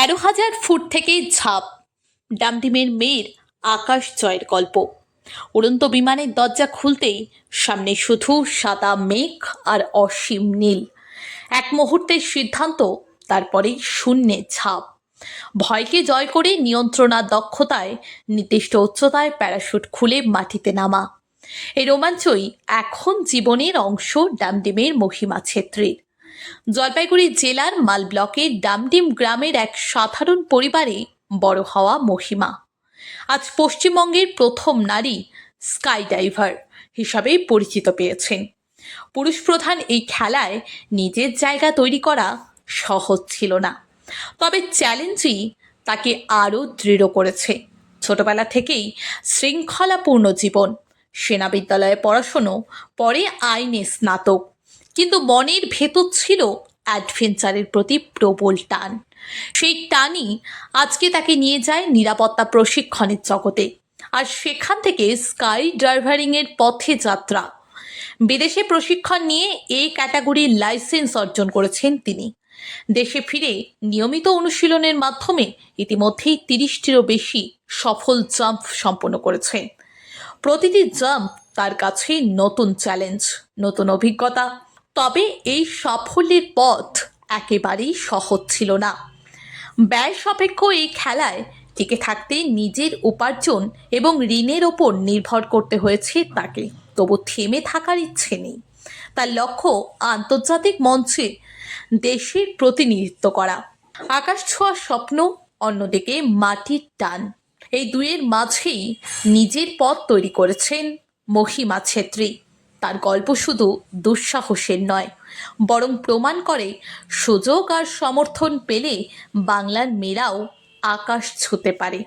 ১৩,০০০ foot থেকে ঝাঁপ, ডামডিমের মেয়ের আকাশ জয়ের গল্প। উড়ন্ত বিমানের দরজা খুলতেই সামনে শুধু সাদা মেঘ আর অসীম নীল। এক মুহূর্তের সিদ্ধান্ত, তারপরেই শূন্যে ঝাঁপ। ভয়কে জয় করে নিয়ন্ত্রণ আর দক্ষতায় নির্দিষ্ট উচ্চতায় প্যারাশুট খুলে মাটিতে নামা। এই রোমাঞ্চই এখন জীবনের অংশ ডামডিমের মহিমা ছেত্রীর। জলপাইগুড়ি জেলার মাল ব্লকের ডামডিম গ্রামের এক সাধারণ পরিবারে বড় হওয়া মহিমা আজ পশ্চিমবঙ্গের প্রথম নারী স্কাই ডাইভার হিসাবে পরিচিত পেয়েছেন। পুরুষ প্রধান এই খেলায় নিজের জায়গা তৈরি করা সহজ ছিল না, তবে চ্যালেঞ্জই তাকে আরও দৃঢ় করেছে। ছোটবেলা থেকেই শৃঙ্খলাপূর্ণ জীবন, সেনা বিদ্যালয়ে পড়াশুনো, পরে আইনে স্নাতক, কিন্তু মনের ভেতর ছিল অ্যাডভেঞ্চারের প্রতি প্রবল টান। সেই টানই আজকে তাকে নিয়ে যায় নিরাপত্তা প্রশিক্ষণের জগতে, আর সেখান থেকে স্কাই ড্রাইভারিংয়ের পথে যাত্রা। বিদেশে প্রশিক্ষণ নিয়ে এ ক্যাটাগরির লাইসেন্স অর্জন করেছেন তিনি। দেশে ফিরে নিয়মিত অনুশীলনের মাধ্যমে ইতিমধ্যেই ৩০টিরও বেশি সফল জাম্প সম্পন্ন করেছেন। প্রতিটি জাম্প তার কাছে নতুন চ্যালেঞ্জ, নতুন অভিজ্ঞতা। তবে এই সাফল্যের পথ একেবারেই সহজ ছিল না। ব্যয় সাপেক্ষ এই খেলায় টিকে থাকতে নিজের উপার্জন এবং ঋণের ওপর নির্ভর করতে হয়েছে তাকে। তবু থেমে থাকার ইচ্ছে নেই। তার লক্ষ্য আন্তর্জাতিক মঞ্চে দেশের প্রতিনিধিত্ব করা। আকাশ ছোঁয়ার স্বপ্ন, অন্যদিকে মাটির টান, এই দুয়ের মাঝেই নিজের পথ তৈরি করেছেন মহিমা ছেত্রী। তার গল্প শুধু দুঃসাহসের নয়, বরং প্রমাণ করে সুযোগ আর সমর্থন পেলে বাংলার মেয়েরাও আকাশ ছুঁতে পারে।